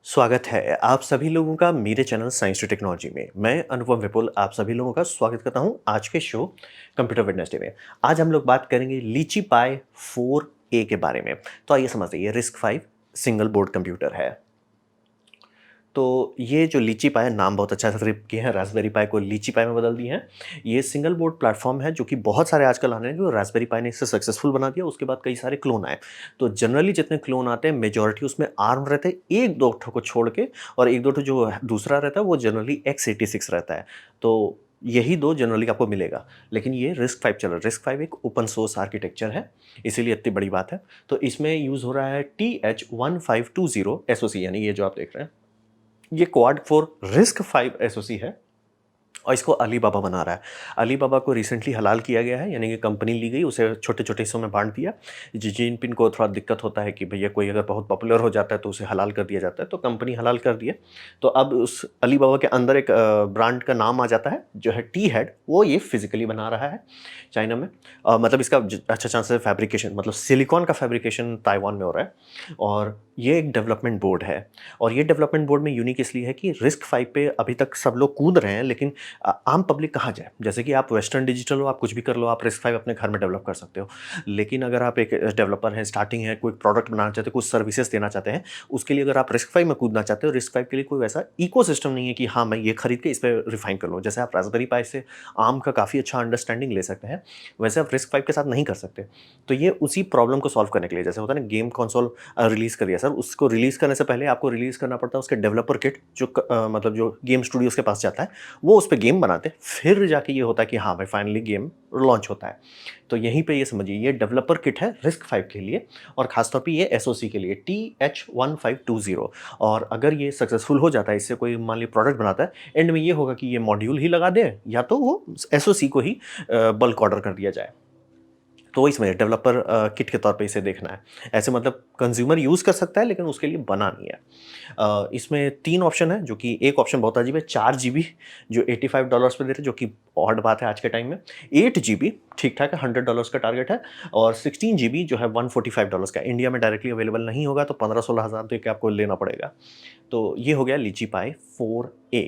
स्वागत है आप सभी लोगों का मेरे चैनल साइंस टू टेक्नोलॉजी में। मैं अनुपम विपुल आप सभी लोगों का स्वागत करता हूं आज के शो कंप्यूटर वेडनेसडे में। आज हम लोग बात करेंगे लीची पाई 4a के बारे में। तो आइए समझते हैं, ये रिस्क 5 सिंगल बोर्ड कंप्यूटर है। तो ये जो लीची पाई है, नाम बहुत अच्छा सा किए हैं, रास्पबेरी पाई को लीची पाई में बदल दी है। ये सिंगल बोर्ड प्लेटफॉर्म है जो कि बहुत सारे आजकल आने लगे। रास्पबेरी पाई ने इसे सक्सेसफुल बना दिया, उसके बाद कई सारे क्लोन आए। तो जनरली जितने क्लोन आते हैं मेजोरिटी उसमें आर्म रहते हैं, एक दो ठो को छोड़ के, और एक दो ठो जो दूसरा रहता है वो जनरली x86 रहता है। तो यही दो जनरली आपको मिलेगा। लेकिन ये रिस्क 5 चल रहा है। रिस्क 5 एक ओपन सोर्स आर्किटेक्चर है, इसीलिए इतनी बड़ी बात है। तो इसमें यूज़ हो रहा है TH1520 SoC, यानी ये जो आप देख रहे हैं ये क्वाड 4 रिस्क 5 एसओसी है। और इसको अलीबाबा बना रहा है। अलीबाबा को रिसेंटली हलाल किया गया है, यानी कि कंपनी ली गई, उसे छोटे छोटे हिस्सों में बांट दिया। जिनपिन को थोड़ा दिक्कत होता है कि भैया कोई अगर बहुत पॉपुलर हो जाता है तो उसे हलाल कर दिया जाता है, तो कंपनी हलाल कर दिए। तो अब उस अलीबाबा के अंदर एक ब्रांड का नाम आ जाता है जो है टी हेड, वो ये फिजिकली बना रहा है चाइना में। मतलब इसका अच्छा चांस है फैब्रिकेशन, मतलब सिलिकॉन का फैब्रिकेशन ताइवान में हो रहा है। और ये एक डेवलपमेंट बोर्ड है। और ये डेवलपमेंट बोर्ड में यूनिक इसलिए है कि रिस्क 5 पे अभी तक सब लोग कूद रहे हैं, लेकिन आम पब्लिक कहाँ जाए। जैसे कि आप वेस्टर्न डिजिटल हो, आप कुछ भी कर लो, आप रिस्क 5 अपने घर में डेवलप कर सकते हो। लेकिन अगर आप एक डेवलपर हैं, स्टार्टिंग है, कोई प्रोडक्ट बनाना चाहते हैं, कुछ सर्विसेज देना चाहते हैं, उसके लिए अगर आप रिस्क 5 में कूदना चाहते हो, रिस्क 5 के लिए कोई वैसा इकोसिस्टम नहीं है कि हाँ मैं ये खरीद के इस पर रिफाइन कर लूँ। जैसे आप रास्पबेरी पाई से आम का काफ़ी अच्छा अंडरस्टैंडिंग ले सकते हैं, वैसे आप रिस्क 5 के साथ नहीं कर सकते। तो ये उसी प्रॉब्लम को सॉल्व करने के लिए, जैसे होता है ना गेम कंसोल रिलीज़ कर दिया सर, उसको रिलीज़ करने से पहले आपको रिलीज़ करना पड़ता है उसके डेवलपर किट, जो मतलब जो गेम स्टूडियोज के पास जाता है, वो उस पर गेम बनाते हैं, फिर जाके ये होता है कि हाँ भाई फाइनली गेम लॉन्च होता है। तो यहीं पे ये समझिए, ये डेवलपर किट है रिस्क 5 के लिए, और खासतौर पे ये एसओसी के लिए TH1520। और अगर ये सक्सेसफुल हो जाता है, इससे कोई मान लीजिए प्रोडक्ट बनाता है, एंड में ये होगा कि ये मॉड्यूल ही लगा दे, या तो वो एसओसी को ही बल्क ऑर्डर कर दिया जाए। तो इसमें डेवलपर किट के तौर पे इसे देखना है। ऐसे मतलब कंज्यूमर यूज़ कर सकता है, लेकिन उसके लिए बना नहीं है। इसमें 3 ऑप्शन है, जो कि एक ऑप्शन बहुत अजीब है, 4 जीबी जो $85 पे दे रहे हैं, जो कि ऑड बात है आज के टाइम में। 8 जीबी ठीक-ठाक है, $100 का टारगेट है। और 16 जीबी जो है $145 का। इंडिया में डायरेक्टली अवेलेबल नहीं होगा, तो 15-16 हज़ार दे के आपको लेना पड़ेगा। तो ये हो गया लीची पाई 4a।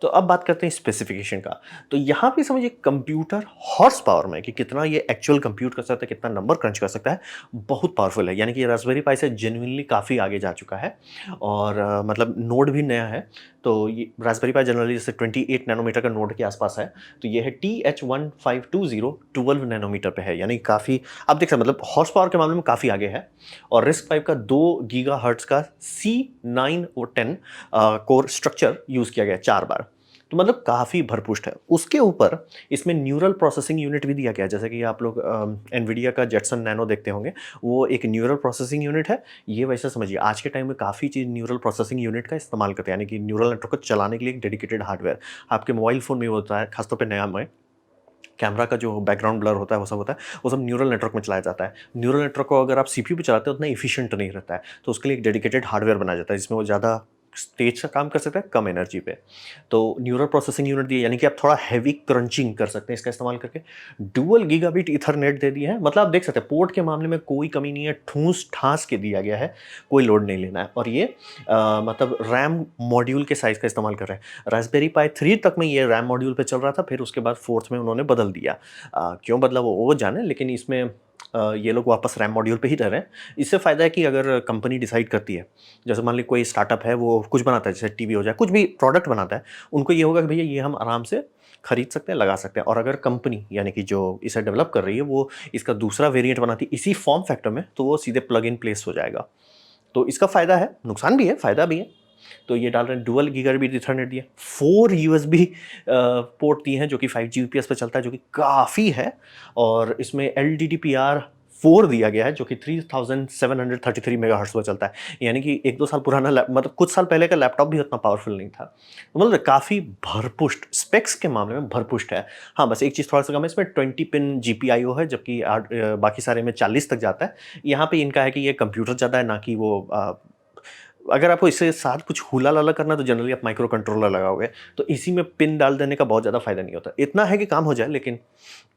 तो अब बात करते हैं स्पेसिफिकेशन का। तो यहाँ पे समझिए कंप्यूटर हॉर्स पावर में कि कितना ये एक्चुअल कंप्यूट कर सकता है, कितना नंबर क्रंच कर सकता है, बहुत पावरफुल है। यानी कि रास्पबेरी पाई से जेन्युइनली काफ़ी आगे जा चुका है। और मतलब नोड भी नया है। तो ये रास्पबेरी पाई जनरली जैसे 28 नैनोमीटर का नोड के आसपास है, तो ये है TH1520 12 नैनोमीटर पे है, यानी काफ़ी आप देख सकते मतलब हॉर्स पावर के मामले में काफ़ी आगे है। और रिस्क 5 का 2 गीगा हर्ट्ज का C9 और 10 कोर स्ट्रक्चर यूज़ किया गया 4 बार। तो मतलब काफ़ी भरपुष्ट है। उसके ऊपर इसमें न्यूरल प्रोसेसिंग यूनिट भी दिया गया है, जैसे कि आप लोग एनवीडिया का जेटसन नैनो देखते होंगे, वो एक न्यूरल प्रोसेसिंग यूनिट है। ये वैसे समझिए आज के टाइम में काफ़ी चीज़ न्यूरल प्रोसेसिंग यूनिट का इस्तेमाल करते हैं, यानी कि न्यूरल नेटवर्क को चलाने के लिए एक डेडिकेटेड हार्डवेयर आपके मोबाइल फ़ोन में होता है, खासतौर पे नया में कैमरा का जो बैकग्राउंड ब्लर होता है वो सब होता है, वो सब न्यूरल नेटवर्क में चलाया जाता है। न्यूरल नेटवर्क को अगर आप सीपीयू पे चलाते हो उतना एफिशिएंट नहीं रहता है, तो उसके लिए एक डेडिकेटेड हार्डवेयर बनाया जाता है जिसमें वो ज़्यादा तेज का काम कर सकता है कम एनर्जी पे। तो न्यूरल प्रोसेसिंग यूनिट दी है, यानी कि आप थोड़ा हैवी क्रंचिंग कर सकते हैं इसका इस्तेमाल करके। डुअल गीगाबिट ईथरनेट दे दिया है, मतलब आप देख सकते हैं पोर्ट के मामले में कोई कमी नहीं है, ठूस ठास के दिया गया है, कोई लोड नहीं लेना है। और ये मतलब रैम मॉड्यूल के साइज का इस्तेमाल कर रहे हैं। रास्पबेरी पाई 3 तक में ये रैम मॉड्यूल पे चल रहा था, फिर उसके बाद 4th में उन्होंने बदल दिया। क्यों बदला वो जाने, लेकिन इसमें ये लोग वापस रैम मॉड्यूल पे ही रह रहे हैं। इससे फ़ायदा है कि अगर कंपनी डिसाइड करती है, जैसे मान लीजिए कोई स्टार्टअप है वो कुछ बनाता है, जैसे टीवी हो जाए, कुछ भी प्रोडक्ट बनाता है, उनको ये होगा कि भैया ये हम आराम से खरीद सकते हैं, लगा सकते हैं। और अगर कंपनी यानी कि जो इसे डेवलप कर रही है वो इसका दूसरा वेरिएंट बनाती है इसी फॉर्म फैक्टर में, तो वो सीधे प्लग इन प्लेस हो जाएगा। तो इसका फ़ायदा है, नुकसान भी है, फ़ायदा भी है। तो ये डाल रहे हैं डुअल गीगाबिट ईथरनेट दिया, 4 यूएसबी पोर्ट दिए हैं जो कि 5 जीबीपीएस पे चलता है, जो कि काफ़ी है। और इसमें LDDPR4 दिया गया है जो कि 3733 मेगाहर्ट्ज़ पे चलता है, यानी कि 1-2 साल पुराना मतलब कुछ साल पहले का लैपटॉप भी उतना पावरफुल नहीं था। तो मतलब काफ़ी भरपुष्ट स्पेक्स के मामले में भरपुष्ट है। हाँ, बस एक चीज़ थोड़ा सा कम है, इसमें 20 पिन जीपीआईओ है, जबकि बाकी सारे में 40 तक जाता है। यहाँ पे इनका है कि ये कंप्यूटर ज़्यादा है, ना कि वो अगर आपको इसके साथ कुछ हुला-लाला करना है तो जनरली आप माइक्रो कंट्रोलर लगाओगे, तो इसी में पिन डाल देने का बहुत ज़्यादा फ़ायदा नहीं होता। इतना है कि काम हो जाए, लेकिन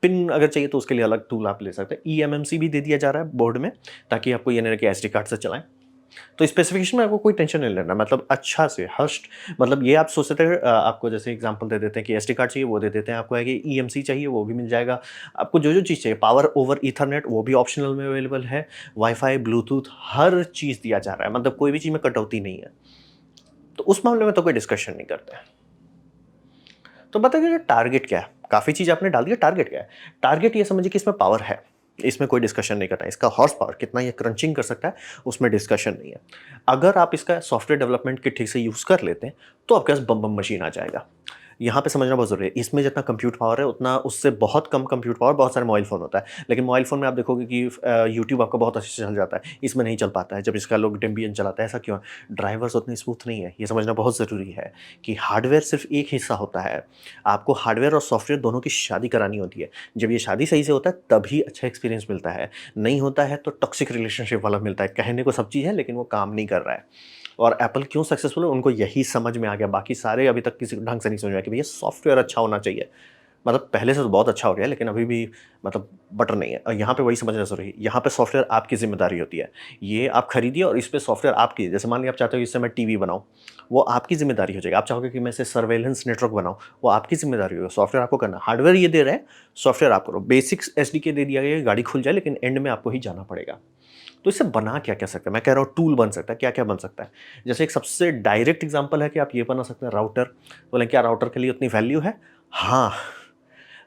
पिन अगर चाहिए तो उसके लिए अलग टूल आप ले सकते हैं। eMMC भी दे दिया जा रहा है बोर्ड में, ताकि आपको ये नहीं रहे कि एसडी कार्ड से चलाएँ। तो स्पेसिफिकेशन में आपको कोई टेंशन नहीं लेना, मतलब अच्छा से हस्ट, मतलब ये आप सोच सकते हैं आपको जैसे एग्जांपल दे देते हैं कि एसडी कार्ड चाहिए वो दे देते हैं, आपको है कि ईएमसी चाहिए वो भी मिल जाएगा, आपको जो जो चीज़ चाहिए, पावर ओवर ईथरनेट वो भी ऑप्शनल में अवेलेबल है, वाईफाई ब्लूटूथ हर चीज़ दिया जा रहा है, मतलब कोई भी चीज़ में कटौती नहीं है। तो उस मामले में तो कोई डिस्कशन नहीं करते हैं। तो बताइए टारगेट क्या है? काफ़ी चीज़ आपने डाल दी है, टारगेट क्या है? टारगेट ये समझिए कि इसमें पावर है, इसमें कोई डिस्कशन नहीं करना है। इसका हॉर्स पावर कितना ये क्रंचिंग कर सकता है, उसमें डिस्कशन नहीं है। अगर आप इसका सॉफ्टवेयर डेवलपमेंट किट ठीक से यूज़ कर लेते हैं, तो आपके पास बम बम मशीन आ जाएगा। यहाँ पे समझना बहुत ज़रूरी है, इसमें जितना कंप्यूट पावर है उतना उससे बहुत कम कंप्यूट पावर बहुत सारे मोबाइल फ़ोन होता है। लेकिन मोबाइल फ़ोन में आप देखोगे कि यूट्यूब आपका बहुत अच्छे से चल जाता है, इसमें नहीं चल पाता है। जब इसका लोग डेम्बियन चलाता है, ऐसा क्यों है? ड्राइवर्स उतने स्मूथ नहीं है। ये समझना बहुत ज़रूरी है कि हार्डवेयर सिर्फ एक हिस्सा होता है। आपको हार्डवेयर और सॉफ्टवेयर दोनों की शादी करानी होती है। जब ये शादी सही से होता है तभी अच्छा एक्सपीरियंस मिलता है। नहीं होता है तो टॉक्सिक रिलेशनशिप वाला मिलता है। कहने को सब चीज़ है लेकिन वो काम नहीं कर रहा है। और एप्पल क्यों सक्सेसफुल है, उनको यही समझ में आ गया, बाकी सारे अभी तक किसी ढंग से नहीं समझ में आया कि भैया सॉफ्टवेयर अच्छा होना चाहिए। मतलब पहले से तो बहुत अच्छा हो गया है, लेकिन अभी भी मतलब बटर नहीं है, और यहाँ पे वही समझना ज़रूरी है। यहाँ पे सॉफ्टवेयर आपकी ज़िम्मेदारी होती है। ये आप खरीदिए और इस पे सॉफ्टवेयर आपकी, जैसे मान लिया आप चाहते हो इससे मैं टीवी बनाऊँ, वो आपकी ज़िम्मेदारी हो जाएगी। आप चाहोगे कि मैं इसे सर्वेलेंस नेटवर्क बनाऊँ, वो आपकी ज़िम्मेदारी होगी। सॉफ्टवेयर आपको करना है, हार्डवेयर ये दे रहे हैं, सॉफ्टवेयर आप करो। बेसिक्स एसडीके दे दिया गया, गाड़ी खुल जाए, लेकिन एंड में आपको ही जाना पड़ेगा। तो इससे बना क्या-क्या सकता है? मैं कह रहा हूँ टूल बन सकता है, क्या-क्या बन सकता है? जैसे एक सबसे डायरेक्ट एग्ज़ाम्पल है कि आप ये बना सकते हैं राउटर। बोलें क्या राउटर के लिए उतनी वैल्यू है? हाँ।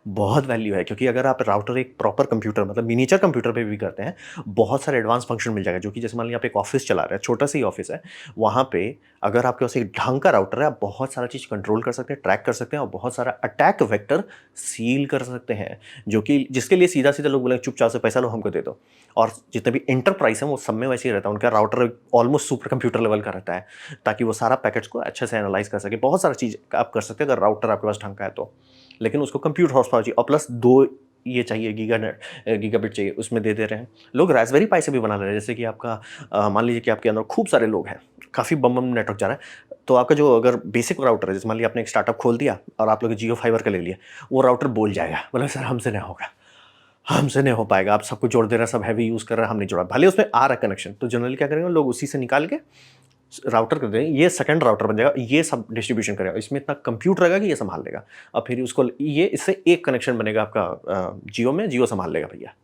बहुत वैल्यू है, क्योंकि अगर आप राउटर एक प्रॉपर कंप्यूटर मतलब मिनिएचर कंप्यूटर पे भी करते हैं, बहुत सारे एडवांस फंक्शन मिल जाएगा, जो कि जैसे मान लीजिए आप एक ऑफिस चला रहे हैं, छोटा सा ही ऑफिस है, वहाँ पे अगर आपके पास एक ढंग का राउटर है, आप बहुत सारा चीज़ कंट्रोल कर सकते हैं, ट्रैक कर सकते हैं और बहुत सारा अटैक वेक्टर सील कर सकते हैं, जो कि जिसके लिए सीधा-सीधा लोग बोलेंगे चुपचाप से पैसा लो हमको दे दो। और जितने भी एंटरप्राइज़ हैं वो सब में वैसे ही रहता है, उनका router almost super computer level का रहता है, ताकि वो सारा पैकेट्स को अच्छे से एनालाइज़ कर सके। बहुत सारा चीज़ आप कर सकते हैं अगर राउटर आपके पास ढंग का है तो। लेकिन उसको कंप्यूट हॉर्स पावर चाहिए और प्लस 2 ये चाहिए गीगाबिट चाहिए, उसमें दे रहे हैं। लोग रास्पबेरी पाई से भी बना ले रहे हैं, जैसे कि आपका मान लीजिए कि आपके अंदर खूब सारे लोग हैं, काफ़ी बम-बम नेटवर्क जा रहा है, तो आपका जो अगर बेसिक राउटर है, जैसे मान लिया आपने एक स्टार्टअप खोल दिया और आप लोग जियो फाइबर का ले लिया, वो राउटर बोल जाएगा, बोला सर हमसे नहीं होगा, हमसे नहीं हो पाएगा, आप सबको जोड़ दे रहे हैं, सब हैवी यूज़ कर रहे हैं, हम नहीं जोड़ा। भले उसमें आ रहा है कनेक्शन, तो जनरली क्या करेंगे लोग उसी से निकाल के राउटर कर देंगे, ये सेकंड राउटर बन जाएगा, ये सब डिस्ट्रीब्यूशन करेगा, इसमें इतना कंप्यूट रहेगा कि ये संभाल लेगा। और फिर उसको ये इससे एक कनेक्शन बनेगा आपका जियो में, जियो संभाल लेगा भैया।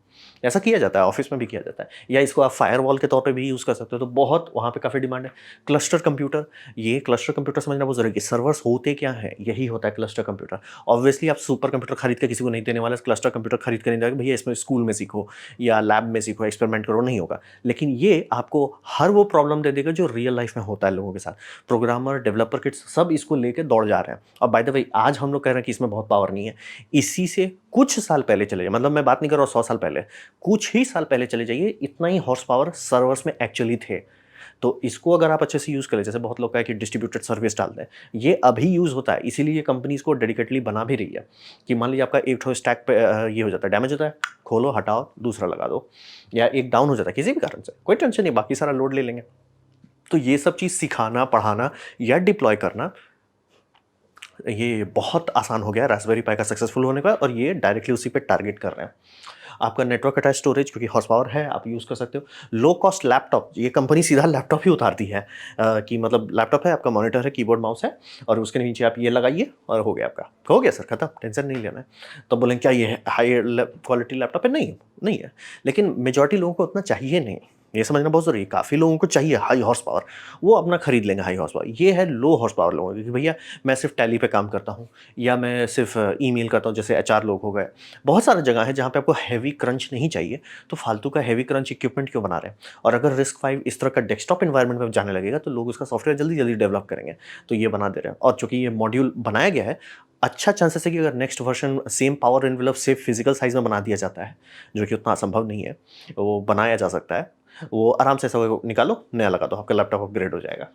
ऐसा किया जाता है, ऑफिस में भी किया जाता है, या इसको आप फायरवॉल के तौर पे भी यूज़ कर सकते हो, तो बहुत वहाँ पे काफ़ी डिमांड है। क्लस्टर कंप्यूटर, ये क्लस्टर कंप्यूटर समझना बहुत ज़रूरी है, सर्वर्स होते क्या हैं, यही होता है क्लस्टर कंप्यूटर। ऑब्वियसली आप सुपर कंप्यूटर खरीद के किसी को नहीं देने वाले, क्लस्टर कंप्यूटर खरीद के नहीं देगा भैया इसमें स्कूल में सीखो या लैब में सीखो, एक्सपेरिमेंट करो, नहीं होगा। लेकिन ये आपको हर वो प्रॉब्लम दे देगा जो रियल लाइफ में होता है लोगों के साथ। प्रोग्रामर, डेवलपर किट्स सब इसको लेके दौड़ जा रहे हैं, और बाय द वे आज हम लोग कह रहे हैं कि इसमें बहुत पावर नहीं है। इसी से कुछ साल पहले चले जाइए, मतलब मैं बात नहीं कर रहा हूँ 100 साल पहले, कुछ ही साल पहले चले जाइए, इतना ही हॉर्स पावर सर्वर्स में एक्चुअली थे। तो इसको अगर आप अच्छे से यूज़ करें, जैसे बहुत लोग कहा है कि डिस्ट्रीब्यूटेड सर्विस डालते हैं, ये अभी यूज़ होता है, इसीलिए ये कंपनी इसको डेडिकेटली बना भी रही है कि मान लीजिए आपका एक ठो स्टैक पे ये हो जाता है, डैमेज होता है, खोलो, हटाओ, दूसरा लगा दो, या एक डाउन हो जाता है किसी भी कारण से, कोई टेंशन नहीं, बाकी सारा लोड ले लेंगे। तो ये सब चीज़ सिखाना, पढ़ाना या डिप्लॉय करना, ये बहुत आसान हो गया है रास्पबेरी पाई का सक्सेसफुल होने का, और ये डायरेक्टली उसी पे टारगेट कर रहे हैं। आपका नेटवर्क अटैच स्टोरेज, क्योंकि हॉर्स पावर है, आप यूज़ कर सकते हो। लो कॉस्ट लैपटॉप, ये कंपनी सीधा लैपटॉप ही उतारती है कि मतलब लैपटॉप है, आपका मॉनिटर है, कीबोर्ड माउस है, और उसके नीचे आप ये लगाइए और हो गया आपका, हो गया सर खत्म, टेंशन नहीं लेना है। तो बोलेंगे क्या ये हाई क्वालिटी लैपटॉप है? नहीं, नहीं है। लेकिन मेजॉरिटी लोगों को उतना चाहिए नहीं, ये समझना बहुत ज़रूरी है। काफ़ी लोगों को चाहिए हाई हॉर्स पावर, वो अपना खरीद लेंगे हाई हॉर्स पावर। ये है लो हॉर्स पावर लोगों की कि भैया मैं सिर्फ टैली पे काम करता हूँ, या मैं सिर्फ ईमेल करता हूँ, जैसे एचआर लोग हो गए। बहुत सारी जगह है जहाँ पे आपको हैवी क्रंच नहीं चाहिए, तो फालतू का हैवी क्रंच इक्विपमेंट क्यों बना रहे हैं? और अगर RISC-V इस तरह का डेस्कटॉप एनवायरनमेंट में जाने लगेगा, तो लोग उसका सॉफ्टवेयर जल्दी-जल्दी डेवलप करेंगे, तो ये बना दे रहे हैं। और चूँकि ये मॉड्यूल बनाया गया है, अच्छा चांसेस है कि अगर next version same power envelope same physical size में बना दिया जाता है, जो कि उतना असंभव नहीं है, वो बनाया जा सकता है। वो आराम से ऐसा निकालो, नया लगा दो, आपका लैपटॉप अपग्रेड हो जाएगा।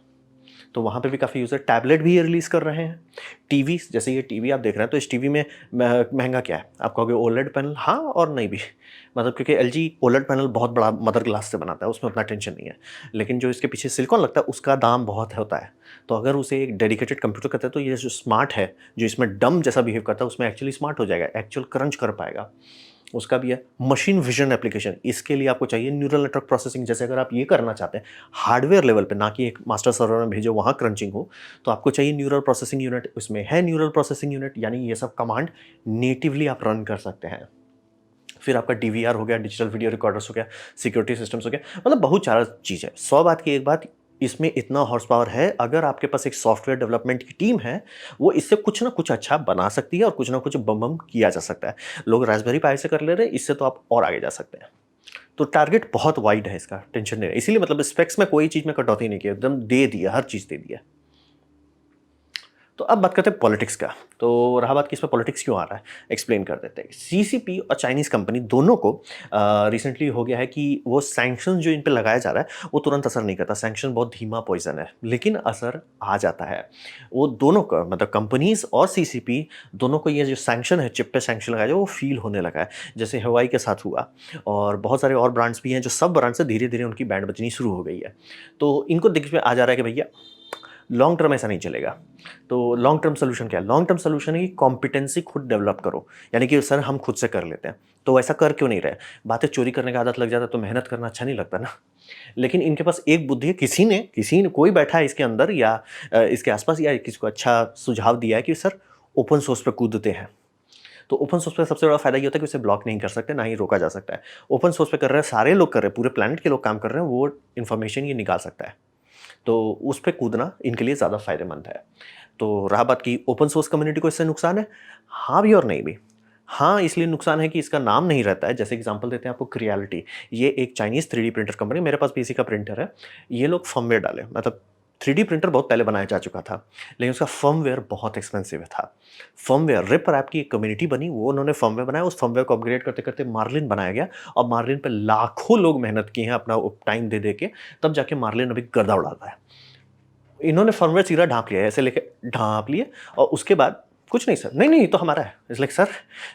तो वहाँ पे भी काफ़ी यूज़र टैबलेट भी ये रिलीज़ कर रहे हैं। टीवी, जैसे ये टीवी आप देख रहे हैं, तो इस टीवी में महँगा क्या है? आप कहोगे ओलेड पैनल, हाँ और नहीं भी। मतलब क्योंकि एलजी ओलेड पैनल बहुत बड़ा मदर ग्लास से बनाता है, उसमें उतना टेंशन नहीं है। लेकिन जो इसके पीछे सिलिकॉन लगता है, उसका दाम बहुत होता है। तो अगर उसे एक डेडिकेटेड कंप्यूटर कहते हैं, तो ये जो स्मार्ट है, जो इसमें डम्ब जैसा बिहेव करता है, उसमें एक्चुअली स्मार्ट हो जाएगा, एक्चुअल क्रंच कर पाएगा। उसका भी है। मशीन विजन एप्लीकेशन, इसके लिए आपको चाहिए न्यूरल नेटवर्क प्रोसेसिंग। जैसे अगर आप ये करना चाहते हैं हार्डवेयर लेवल पे, ना कि एक मास्टर सर्वर में भेजो वहाँ क्रंचिंग हो, तो आपको चाहिए न्यूरल प्रोसेसिंग यूनिट। उसमें है न्यूरल प्रोसेसिंग यूनिट, यानी ये सब कमांड नेटिवली आप रन कर सकते हैं। फिर आपका डीवीआर हो गया, डिजिटल वीडियो रिकॉर्डर्स हो गया, सिक्योरिटी सिस्टम्स हो गया, मतलब बहुत सारा चीज़ है। 100 बात की एक बात, इसमें इतना हॉर्स पावर है, अगर आपके पास एक सॉफ्टवेयर डेवलपमेंट की टीम है, वो इससे कुछ ना कुछ अच्छा बना सकती है और कुछ ना कुछ बम बम किया जा सकता है। लोग रास्पबेरी पाई से कर ले रहे हैं, इससे तो आप और आगे जा सकते हैं। तो टारगेट बहुत वाइड है इसका, टेंशन नहीं है। इसीलिए मतलब स्पेक्स में कोई चीज़ में कटौती नहीं की, एकदम दे दिया, हर चीज़ दे दिया। तो अब बात करते हैं पॉलिटिक्स का। तो रहा बात कि इसमें पॉलिटिक्स क्यों आ रहा है, एक्सप्लेन कर देते हैं। सीसीपी और चाइनीज़ कंपनी दोनों को रिसेंटली हो गया है कि वो सैंक्शन जो इन पे लगाया जा रहा है वो तुरंत असर नहीं करता। सैंक्शन बहुत धीमा पॉइजन है, लेकिन असर आ जाता है। वो दोनों का मतलब कंपनीज और सीसीपी दोनों को ये जो सैंक्शन है, चिप पे सैंक्शन लगाया, वो फील होने लगा है। जैसे हवाई के साथ हुआ, और बहुत सारे और ब्रांड्स भी हैं जो सब ब्रांड से धीरे धीरे उनकी बैंड बजनी शुरू हो गई है। तो इनको दिख में आ जा रहा है कि भैया लॉन्ग टर्म ऐसा नहीं चलेगा। तो लॉन्ग टर्म सोल्यूशन क्या है? लॉन्ग टर्म सोल्यूशन है कि कॉम्पिटेंसी खुद डेवलप करो, यानी कि सर हम खुद से कर लेते हैं। तो ऐसा कर क्यों नहीं रहे? बातें चोरी करने का आदत लग जाता है तो मेहनत करना अच्छा नहीं लगता ना। लेकिन इनके पास एक बुद्धि है, किसी ने कोई बैठा है इसके अंदर या इसके आसपास, या किसी को अच्छा सुझाव दिया है कि सर ओपन सोर्स पे कूदते हैं। तो ओपन सोर्स पे सबसे बड़ा फायदा ये होता है कि उसे ब्लॉक नहीं कर सकते, ना ही रोका जा सकता है। ओपन सोर्स पे कर रहे हैं, सारे लोग कर रहे हैं, पूरे प्लेनेट के लोग काम कर रहे हैं, वो इन्फॉर्मेशन ये निकाल सकता है। तो उस पे कूदना इनके लिए ज़्यादा फायदेमंद है। तो रहा बात कि ओपन सोर्स कम्युनिटी को इससे नुकसान है, हाँ भी और नहीं भी। हाँ, इसलिए नुकसान है कि इसका नाम नहीं रहता है। जैसे एग्जांपल देते हैं आपको, क्रिएलिटी, ये एक चाइनीज़ 3D प्रिंटर कंपनी, मेरे पास भी इसी का प्रिंटर है। ये लोग फर्मवेयर डाले, मतलब 3D प्रिंटर बहुत पहले बनाया जा चुका था, लेकिन उसका फर्मवेयर बहुत एक्सपेंसिव था। फर्मवेयर रिपर ऐप की एक कम्युनिटी बनी, वो उन्होंने फर्मवेयर बनाया, उस फर्मवेयर को अपग्रेड करते-करते मार्लिन बनाया गया, और मार्लिन पे लाखों लोग मेहनत किए हैं अपना टाइम दे-दे के, तब जाके मार्लिन अभी गर्दा उड़ा रहा है। इन्होंने फर्मवेयर सीधा ढाँप लिया, ऐसे लेके ढाँप लिए, और उसके बाद कुछ नहीं सर, नहीं ये तो हमारा है। इट्स लाइक सर,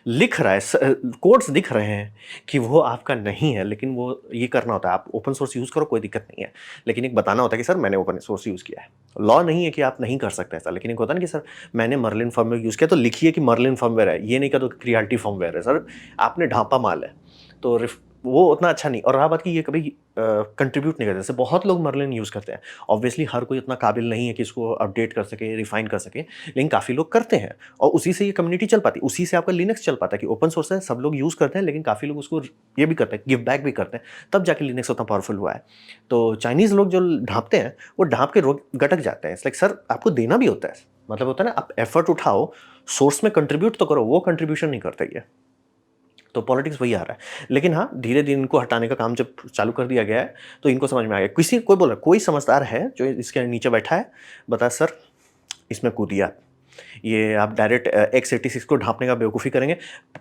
लिख रहा है, कोड्स दिख रहे हैं कि वो आपका नहीं है, लेकिन वो ये करना होता है, आप ओपन सोर्स यूज़ करो कोई दिक्कत नहीं है, लेकिन एक बताना होता है कि सर मैंने ओपन सोर्स यूज़ किया है। लॉ नहीं है कि आप नहीं कर सकते ऐसा, लेकिन एक होता है ना कि सर मैंने मर्लिन फर्मवेयर यूज़ किया, तो लिखिए कि मर्लिन फर्मवेयर है, ये नहीं कह दो कि क्रिएलिटी फर्मवेयर है। सर आपने ढाँपा माल है, तो वो उतना अच्छा नहीं। और रहा बात कि ये कभी कंट्रीब्यूट नहीं करते। जैसे बहुत लोग मर्लिन यूज़ करते हैं, ऑब्वियसली हर कोई इतना काबिल नहीं है कि इसको अपडेट कर सके, रिफाइन कर सके, लेकिन काफ़ी लोग करते हैं, और उसी से ये कम्युनिटी चल पाती है, उसी से आपका लिनक्स चल पाता है कि ओपन सोर्स है, सब लोग यूज़ करते हैं, लेकिन काफ़ी लोग उसको ये भी करते हैं, गिव बैक भी करते हैं, तब जाके लिनक्स उतना पावरफुल हुआ है। तो चाइनीज़ लोग जो ढाँपते हैं, वो ढाँप के गटक जाते हैं। इट्स लाइक सर आपको देना भी होता है, मतलब होता है ना, आप एफर्ट उठाओ, सोर्स में कंट्रीब्यूट तो करो, वो कंट्रीब्यूशन नहीं करते ये। तो पॉलिटिक्स वही आ रहा है। लेकिन हाँ, धीरे-धीरे इनको हटाने का काम जब चालू कर दिया गया है, तो इनको समझ में आ गया। कोई बोल रहा है, कोई समझदार है जो इसके नीचे बैठा है, बता सर इसमें कूदिए आप। ये आप डायरेक्ट x86 को ढाँपने का बेवकूफ़ी करेंगे,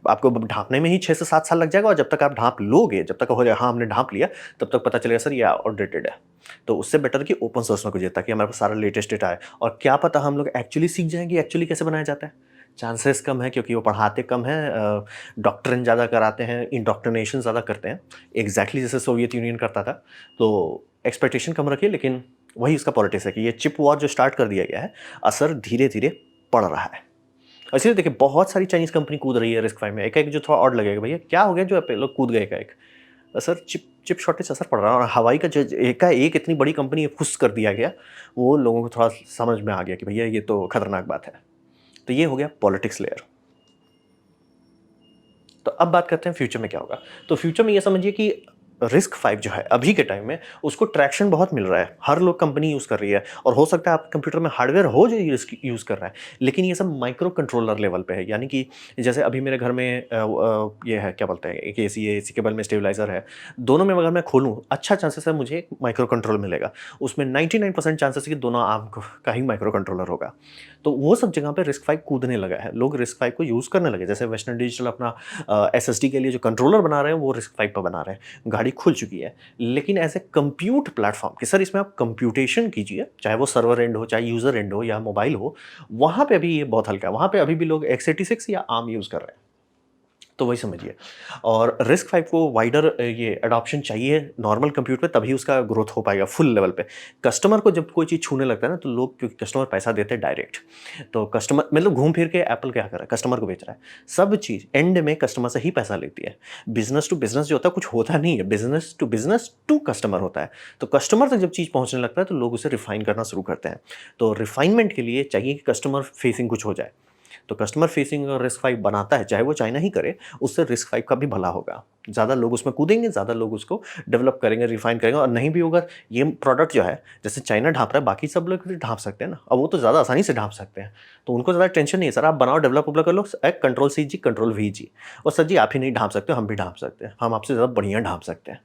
आपको ढाँपने में ही 6 से 7 साल लग जाएगा, और जब तक आप ढाँप लोगे, जब तक हो जाए हाँ हमने ढाँप लिया, तब तक पता चलेगा सर ये आउटडेटेड है। तो उससे बेटर कि ओपन सोर्स में कूदिए, ताकि हमारे पास सारा लेटेस्ट डेटा है, और क्या पता हम लोग एक्चुअली सीख जाएँ कि एक्चुअली कैसे बनाया जाता है। चांसेस कम है, क्योंकि वो पढ़ाते कम हैं, डॉक्ट्रिन ज़्यादा कराते हैं, इंडोक्ट्रिनेशन ज़्यादा करते हैं, एग्जैक्टली जैसे सोवियत यूनियन करता था। तो एक्सपेक्टेशन कम रखिए, लेकिन वही इसका पॉलिटिक्स है कि ये चिप वॉर जो स्टार्ट कर दिया गया है, असर धीरे-धीरे पड़ रहा है। इसलिए देखिए बहुत सारी चाइनीज़ कंपनी कूद रही है रिस्क फाइव में। एक-एक जो थोड़ा ऑड लगेगा, भैया क्या हो गया जो आप लोग कूद गए एकाएक? सर चिप शॉर्टेज असर पड़ रहा है, और हवाई का जो एकाएक इतनी बड़ी कंपनी फुस कर दिया गया, वो लोगों को थोड़ा समझ में आ गया कि भैया ये तो खतरनाक बात है। तो ये हो गया पॉलिटिक्स लेयर। तो अब बात करते हैं फ्यूचर में क्या होगा। तो फ्यूचर में ये समझिए कि रिस्क फाइव जो है अभी के टाइम में, उसको ट्रैक्शन बहुत मिल रहा है, हर लोग कंपनी यूज़ कर रही है, और हो सकता है आपके कंप्यूटर में हार्डवेयर हो जो यूज़ कर रहा है, लेकिन ये सब माइक्रो कंट्रोलर लेवल पे है। यानी कि जैसे अभी मेरे घर में ये है, क्या बोलते हैं, एक एसी है, एसी के बगल में स्टेबलाइजर है, दोनों में अगर मैं खोलूँ, अच्छा चांसेस है मुझे एक माइक्रो कंट्रोल मिलेगा। उसमें 99% चांसेस है कि दोनों आर्म का ही माइक्रो कंट्रोलर होगा। तो वो सब जगह पे रिस्क फाइव कूदने लगा है, लोग रिस्क फाइव को यूज़ करने लगे। जैसे वेस्टर्न डिजिटल अपना एसएसडी के लिए जो कंट्रोलर बना रहे हैं, वो रिस्क फाइव पर बना रहे हैं। गाड़ी खुल चुकी है, लेकिन एज ए कंप्यूट प्लेटफॉर्म कि सर इसमें आप कंप्यूटेशन कीजिए, चाहे वो सर्वर एंड हो, चाहे यूजर एंड हो, या मोबाइल हो, वहाँ पे अभी ये बहुत हल्का है। वहाँ पे अभी भी लोग x86 या आर्म यूज़ कर रहे हैं। तो वही समझिए। और रिस्क फाइव को वाइडर ये अडॉप्शन चाहिए नॉर्मल कंप्यूटर पे, तभी उसका ग्रोथ हो पाएगा फुल लेवल पे। कस्टमर को जब कोई चीज़ छूने लगता है ना, तो लोग, क्योंकि कस्टमर पैसा देते हैं डायरेक्ट, तो कस्टमर मतलब घूम फिर के एप्पल क्या कर रहा है, कस्टमर को बेच रहा है। सब चीज़ एंड में कस्टमर से ही पैसा लेती है। बिजनेस टू बिजनेस जो होता है कुछ होता नहीं है, बिजनेस टू कस्टमर होता है। तो कस्टमर तक जब चीज़ पहुंचने लगता है तो लोग उसे रिफाइन करना शुरू करते हैं। तो रिफाइनमेंट के लिए चाहिए कि कस्टमर फेसिंग कुछ हो जाए। तो कस्टमर फेसिंग अगर रिस्क फाइव बनाता है, चाहे वो चाइना ही करे, उससे रिस्क फाइव का भी भला होगा। ज़्यादा लोग उसमें कूदेंगे, ज़्यादा लोग उसको डेवलप करेंगे, रिफाइन करेंगे। और नहीं भी होगा ये प्रोडक्ट जो है, जैसे चाइना ढाँप रहा है, बाकी सब लोग भी ढाँप सकते हैं ना। अब वो तो ज़्यादा आसानी से ढाँप सकते हैं, तो उनको ज़्यादा टेंशन नहीं है। सर आप बनाओ, डेवलप कर लो, control C ji, control we जी। और सर जी आप ही नहीं ढाँप सकते, हम भी ढाँप सकते हैं, हम आपसे ज़्यादा बढ़िया ढाँप सकते हैं।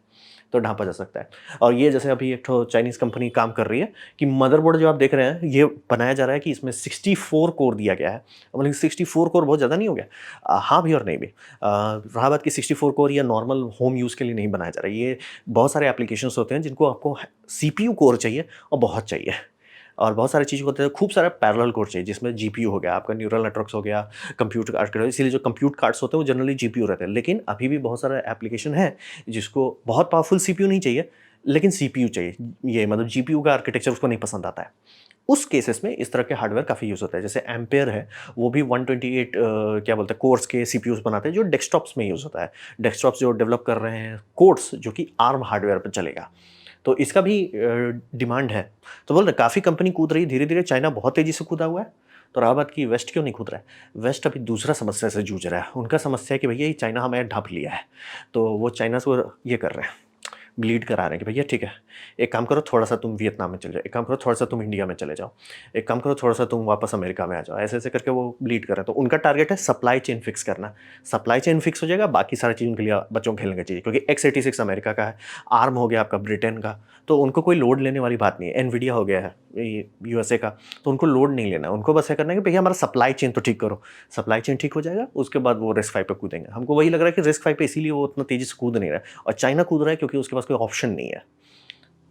तो ढाँपा जा सकता है। और ये जैसे अभी एक ठो चाइनीज़ कंपनी काम कर रही है कि मदरबोर्ड जो आप देख रहे हैं, ये बनाया जा रहा है कि इसमें 64 कोर दिया गया है। मतलब 64 कोर बहुत ज़्यादा नहीं हो गया? हाँ भी और नहीं भी। रहा बात कि 64 कोर या नॉर्मल होम यूज़ के लिए नहीं बनाया जा रहा है। ये बहुत सारे एप्लीकेशंस होते हैं जिनको आपको सीपीयू कोर चाहिए और बहुत चाहिए। और बहुत सारी चीज़ें होते हैं, खूब सारा पैरेलल कोर चाहिए, जिसमें जीपीयू हो गया, आपका न्यूरल नेटवर्क्स हो गया, कंप्यूटर कार्ड, इसीलिए जो कंप्यूट कार्ड्स होते हैं वो जनरली जीपीयू रहते हैं। लेकिन अभी भी बहुत सारा एप्लीकेशन है जिसको बहुत पावरफुल सीपीयू नहीं चाहिए, लेकिन सीपीयू चाहिए। ये मतलब जीपीयू का आर्किटेक्चर उसको नहीं पसंद आता है। उस केसेस में इस तरह के हार्डवेयर काफ़ी यूज़ होता है। जैसे एम्पेयर है, वो भी 128 क्या बोलते हैं कोर्स के सीपीयूज़ बनाते हैं, जो डेस्कटॉप्स में यूज़ होता है। डेस्कटॉप्स जो डेवलप कर रहे हैं कोड्स, जो कि आर्म हार्डवेयर पर चलेगा। तो इसका भी डिमांड है। तो बोल रहे काफ़ी कंपनी कूद रही है धीरे-धीरे, चाइना बहुत तेज़ी से कूदा हुआ है। तो रहा बात कि वेस्ट क्यों नहीं कूद रहा है? वेस्ट अभी दूसरा समस्या से जूझ रहा है। उनका समस्या है कि भैया ये चाइना हमें ढाँप लिया है। तो वो चाइना से वो ये कर रहे हैं, ब्लीड करा रहे हैं कि भैया ठीक है, एक काम करो थोड़ा-सा तुम वियतनाम में चले जाओ, एक काम करो थोड़ा-सा तुम इंडिया में चले जाओ, एक काम करो थोड़ा-सा तुम वापस अमेरिका में आ जाओ। ऐसे-ऐसे करके वो ब्लीड कर रहे हैं। तो उनका टारगेट है सप्लाई चेन फिक्स करना। सप्लाई चेन फिक्स हो जाएगा, बाकी सारी चीज़ उनके लिए बच्चों को खेलने चाहिए, क्योंकि x86 अमेरिका का है, आर्म हो गया आपका ब्रिटेन का, तो उनको कोई लोड लेने वाली बात नहीं है। एनवीडिया हो गया है ये यूएसए का, तो उनको लोड नहीं लेना है। उनको बस ये करना है कि भैया हमारा सप्लाई चेन तो ठीक करो। सप्लाई चेन ठीक हो जाएगा, उसके बाद वो रिस्क फाइव पे कूदेंगे। हमको वही लग रहा है कि रिस्क फाइव पे इसीलिए वो उतना तेज़ी से कूद नहीं रहा है, और चाइना कूद रहा है क्योंकि उसके पास कोई ऑप्शन नहीं है।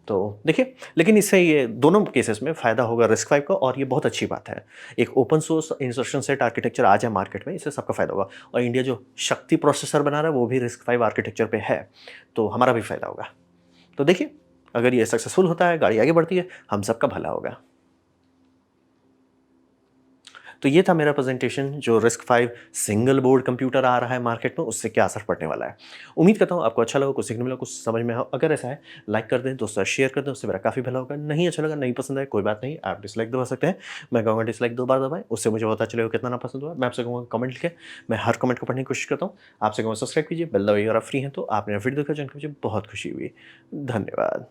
तो देखिए, लेकिन इससे ये दोनों केसेस में फ़ायदा होगा रिस्क फाइव का, और ये बहुत अच्छी बात है। एक open source instruction set architecture आ जाए मार्केट में, इससे सबका फ़ायदा होगा। और इंडिया जो शक्ति प्रोसेसर बना रहा है वो भी रिस्क फाइव आर्किटेक्चर पे है, तो हमारा भी फ़ायदा होगा। तो देखिए, अगर ये सक्सेसफुल होता है, गाड़ी आगे बढ़ती है, हम सबका भला होगा। तो ये था मेरा प्रेजेंटेशन, जो RISC five single board computer आ रहा है मार्केट में, उससे क्या असर पड़ने वाला है। उम्मीद करता हूँ आपको अच्छा लगा, कुछ सीखने मिला, कुछ समझ में आया। अगर ऐसा है, लाइक कर दें, दोस्तों शेयर कर दें, उससे मेरा काफ़ी भला होगा। नहीं अच्छा लगा, नहीं पसंद आया, कोई बात नहीं, आप डिसलाइक दबा सकते हैं। मैं कहूँगा डिसलाइक 2 बार दबाएं, उससे मुझे पता चलेगा कितना ना पसंद हुआ। मैं आपसे कहूँगा कमेंट लिखें, मैं हर कमेंट को पढ़ने की कोशिश करता हूँ। आपसे कहूँगा सब्सक्राइब कीजिए, बेल दबाइए, अगर आप फ्री हैं तो। आपने वीडियो देखा, जानकर मुझे बहुत खुशी हुई। धन्यवाद।